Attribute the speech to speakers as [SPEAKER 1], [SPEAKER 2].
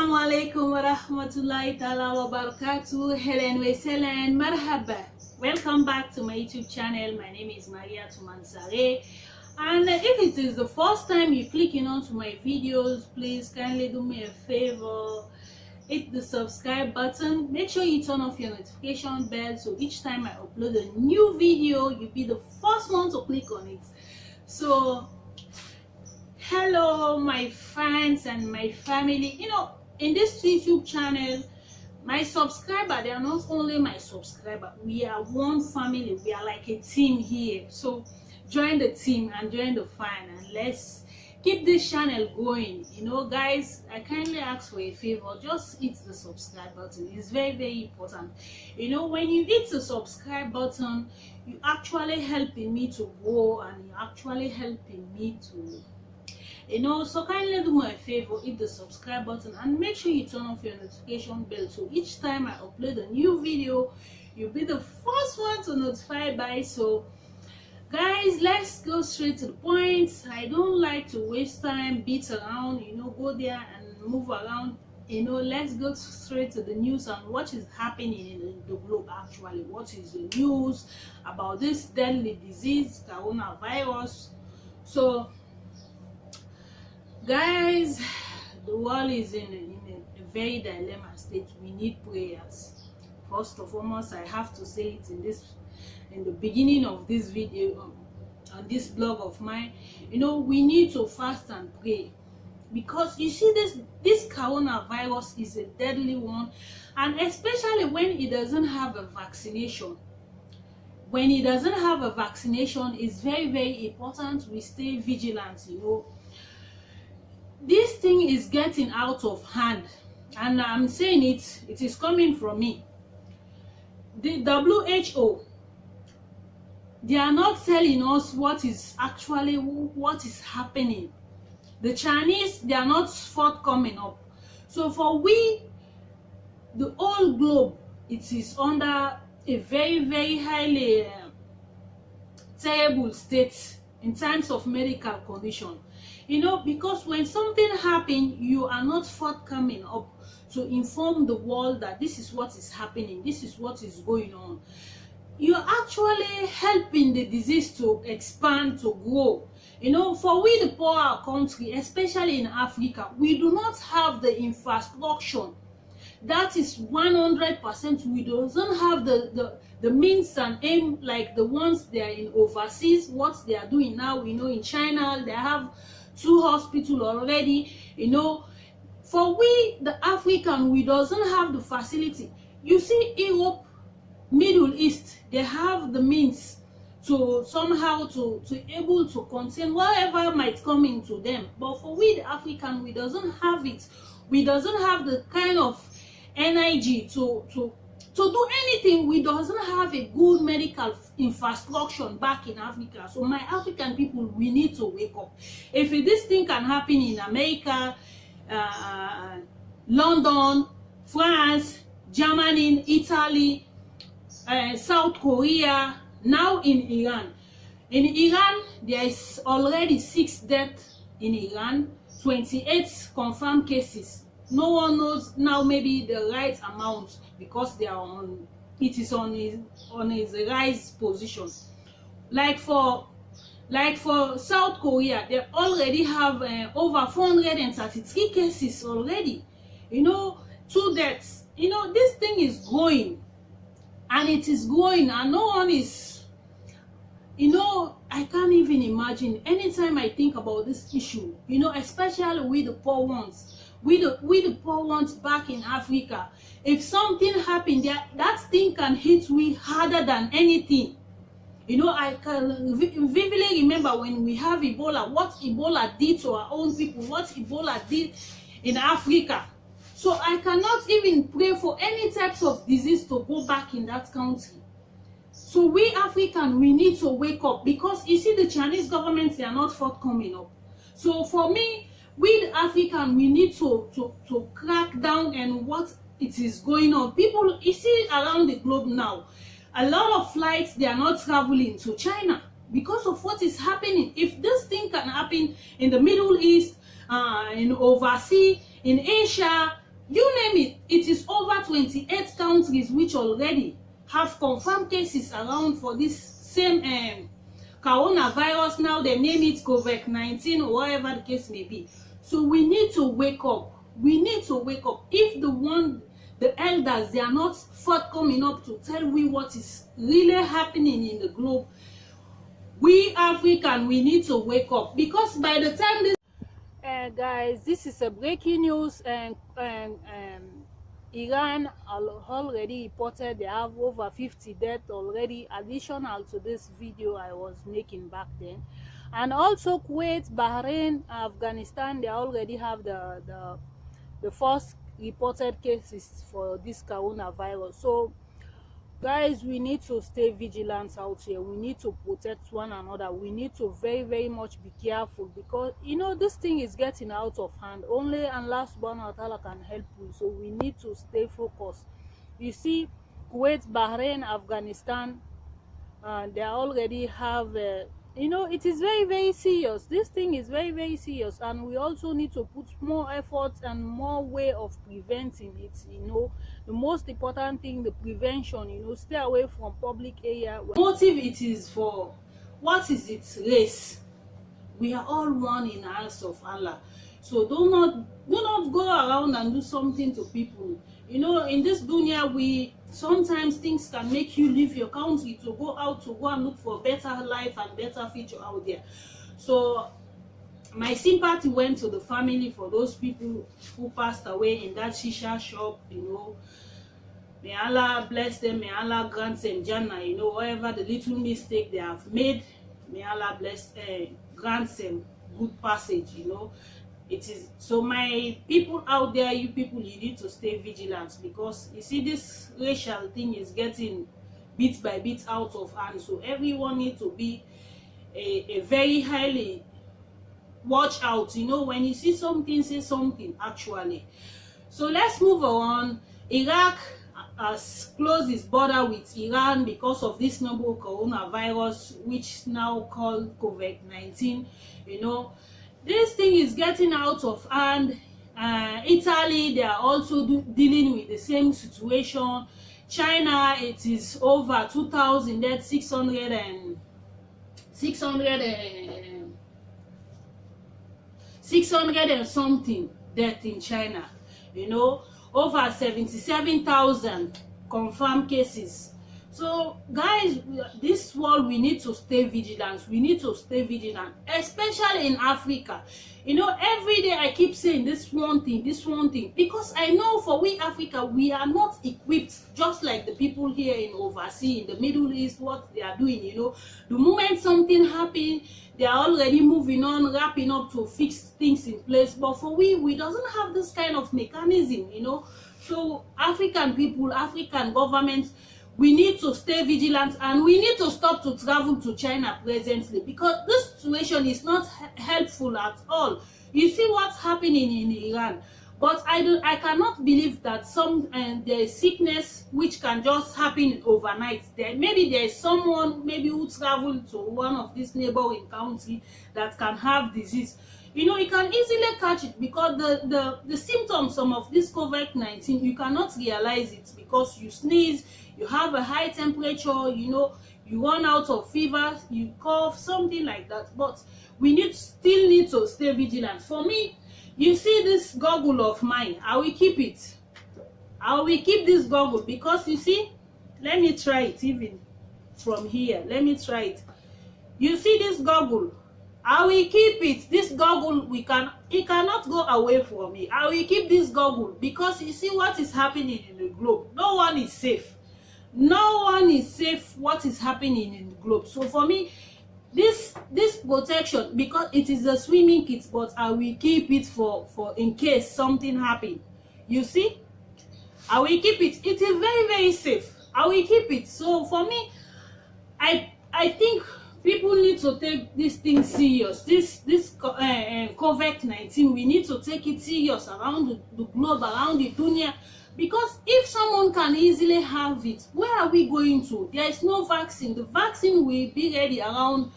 [SPEAKER 1] Assalamu alaikum wa rahmatullahi ta'ala wa barakatuh. Helen Weselen, marhaba. Welcome back to my YouTube channel. My name is Maria Tumansare. And if it is the first time you're clicking onto my videos, please kindly do me a favor. Hit the subscribe button. Make sure you turn off your notification bell so each time I upload a new video, you'll be the first one to click on it. So, hello my fans and my family. In this YouTube channel, my subscriber, they are not only my subscriber, we are one family. We are like a team here. So join the team and join the fun, and let's keep this channel going. Guys, I kindly ask for a favor. Just hit the subscribe button. It's very, very important. When you hit the subscribe button, you actually helping me to grow, and you actually helping me to so kindly do me a favor, hit the subscribe button and make sure you turn off your notification bell so each time I upload a new video, you'll be the first one to notify by. So guys, let's go straight to the point. I don't like to waste time, beat around, go there and move around. Let's go straight to the news and what is happening in the globe actually. What is the news about this deadly disease, coronavirus? So guys, the world is in a very dilemma state. We need prayers. First and foremost, I have to say it in the beginning of this video, on this blog of mine. We need to fast and pray, because you see this coronavirus is a deadly one, and especially when it doesn't have a vaccination. When it doesn't have a vaccination, it's very, very important we stay vigilant. This thing is getting out of hand, and I'm saying it is coming from me. The WHO, they are not telling us what is happening. The Chinese, they are not forthcoming up. So for we, the whole globe, it is under a very, very highly terrible state in terms of medical condition. Because when something happens, you are not forthcoming up to inform the world that this is what is happening, this is what is going on. You're actually helping the disease to expand, to grow. For we, the poorer country, especially in Africa, we do not have the infrastructure. That is 100%. We don't have the means and aim like the ones they are in overseas. What they are doing now, in China, they have 2 hospitals already. For we, the African, we doesn't have the facility. You see, Europe, Middle East, they have the means to somehow to able to contain whatever might come into them. But for we, the African, we doesn't have it. We doesn't have the kind of energy to do anything. We doesn't have a good medical infrastructure back in Africa. So my African people, we need to wake up. If this thing can happen in America, London, France, Germany, Italy, South Korea, now in Iran. In Iran, there is already 6 deaths in Iran, 28 confirmed cases. No one knows now maybe the right amount, because they are it is on his rise position. Like for South Korea, they already have over 433 cases already. 2 deaths. This thing is growing, and it is growing, and no one is. I can't even imagine. Anytime I think about this issue, especially with the poor ones. We the poor ones back in Africa, if something happened there, that thing can hit we harder than anything. I can vividly remember when we have Ebola, what Ebola did to our own people, what Ebola did in Africa. So I cannot even pray for any types of disease to go back in that country. So we African, we need to wake up, because you see the Chinese government, they are not forthcoming up. So for me, we the African, we need to crack down and what it is going on. People, you see around the globe now, a lot of flights, they are not traveling to China because of what is happening. If this thing can happen in the Middle East, in overseas, in Asia, you name it, it is over 28 countries which already have confirmed cases around for this same coronavirus. Now they name it COVID-19 or whatever the case may be. So we need to wake up. We need to wake up. If the elders, they are not forthcoming up to tell we what is really happening in the globe, we African, we need to wake up, because by the time this guys, this is a breaking news, and Iran already reported they have over 50 deaths already, additional to this video I was making back then. And also Kuwait, Bahrain, Afghanistan, they already have the first reported cases for this coronavirus. So guys, we need to stay vigilant out here. We need to protect one another. We need to very much be careful, because you know this thing is getting out of hand. Only Allah subhanahu wa ta'ala can help you. So we need to stay focused. You see, Kuwait, Bahrain, Afghanistan, they already have you know, it is very serious. This thing is very serious, and we also need to put more effort and more way of preventing it. You know, the most important thing, the prevention. You know, stay away from public area. Motive it is for, what is its race? We are all one in the eyes of Allah. So do not go around and do something to people. You know, in this dunya, we sometimes things can make you leave your country to go out, to go and look for a better life and better future out there. So my sympathy went to the family for those people who passed away in that shisha shop. You know, may Allah bless them, may Allah grant them Jannah. You know, whatever the little mistake they have made, may Allah bless, grant them good passage. You know, it is so, my people out there, you people, you need to stay vigilant, because you see this racial thing is getting bit by bit out of hand. So everyone needs to be a very highly watch out. You know, when you see something, say something actually. So let's move on. Iraq has closed its border with Iran because of this novel coronavirus, which now called COVID-19. You know, this thing is getting out of hand. Italy, they are also dealing with the same situation. China, it is over 2,000 dead, 600 and something death in China. You know, over 77,000 confirmed cases. So guys, this world, we need to stay vigilant. We need to stay vigilant, especially in Africa. You know, every day I keep saying this one thing, because I know for we Africa, we are not equipped just like the people here in overseas, in the Middle East, what they are doing. You know, the moment something happens, they are already moving on, wrapping up to fix things in place. But for we doesn't have this kind of mechanism, you know. So African people, African governments, we need to stay vigilant, and we need to stop to travel to China presently, because this situation is not helpful at all. You see what's happening in Iran. But I cannot believe that there is sickness which can just happen overnight. Maybe there is someone who traveled to one of these neighboring countries that can have disease. You know, you can easily catch it, because the symptoms, some of this COVID-19, you cannot realize it, because you sneeze, you have a high temperature, you know, you run out of fever, you cough, something like that. But we still need to stay vigilant. For me, you see this goggle of mine, I will keep it. I will keep this goggle, because you see, let me try it even from here. Let me try it. You see this goggle, I will keep it. This goggle, it cannot go away from me. I will keep this goggle, because you see what is happening in the globe. No one is safe. No one is safe what is happening in the globe. So for me, this protection, because it is a swimming kit, but I will keep it for in case something happen. You see, I will keep it. It is very safe. I will keep it. So for me, I think people need to take this thing serious. This COVID-19, we need to take it serious around the globe, around the dunya. Because if someone can easily have it, where are we going to? There is no vaccine. The vaccine will be ready around